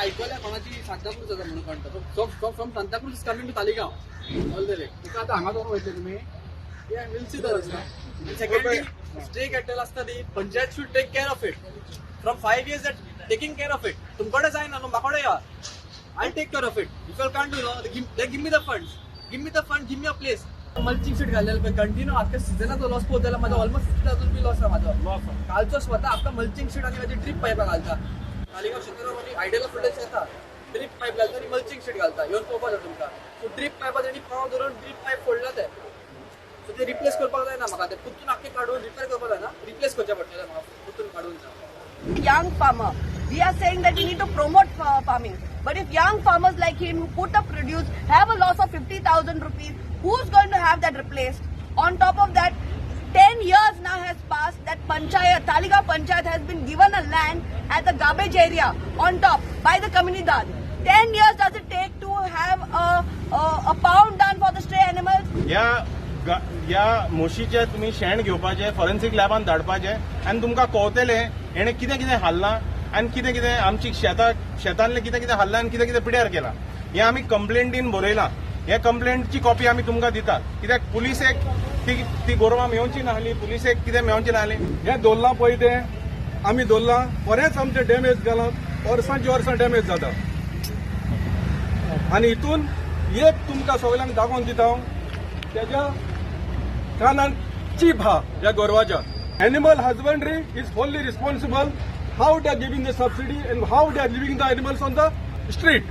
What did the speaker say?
ऐकलं कोणाची सांताक्रूज जाता म्हणून कळतं from Santacruz is coming to Taleigao all the way तुका आता हांगा जाऊन वयतले तुम्ही will see the secondly stay cattle असता ती panchayat should take care of it from 5 years that taking care of it तुमकडे जायना न्हू म्हाकोडे या I'll take care of it if you can't do give me the funds give me a place mulching sheet घाललेलं continue आता सीझनाचो loss पोहोचला माझा almost 50,000 रुपये लॉस आहे माझा कालचो स्वतः आता मल्चिंग शीट आणि माझी ड्रीप पाईप घालता तालिगांव शेतामध्ये आयडियल फुटेज येता ड्रीप पाईप घालता आणि मल्चिंग शीट घालता येऊन पळोवपाक जाय तुमकां सो ड्रीप पायपात आणि पाव धरून ड्रीप पाईप फोडला ते सो ते रिप्लेस करपाक जाय ना म्हाका ते पुतून आख्खे काढून रिपेअर करपाक जाय ना रिप्लेस करचे पडटलें म्हाका पुतून काढून young farmer. We are saying that we need to promote farming. But if young farmers like him who put up produce have a loss of 50,000 rupees, who's going to have that replaced? On top of that, 10 years now has passed that Panchayat, Taligaon Panchayat has been given a land at the garbage area on top by the Comunidad. 10 years does it take to have a pound done for the stray animals? या म्हशीचे तुम्ही शेण घेवपाचे forensic लॅबान धाडपाचे आनी तुमकां कळटले हेणे कितें कितें हाडलां आनी कितें कितें आमची शेतांतले कितें कितें हाडलां आनी कितें कितें पिड्यार केलां हें आमी कंप्लेंटीन बरयलां हे कंप्लेंटची कॉपी आमी तुमकां दितात कित्याक पुलिसेक ती गोरवां मेळोवची नासली पुलिसेक कितें मेळोवची नासली हे दवरलां पळय ते आमी दवरलां बरेंच आमचे डॅमेज जालां वर्सांची वर्सां डॅमेज जाता आनी हितून एक तुमकां सगळ्यांक दाखोवन दिता हांव तेज्या कानान चीप हा ह्या गोरवाच्या animal husbandry is fully responsible how they are giving the subsidy and how they are leaving the animals on the street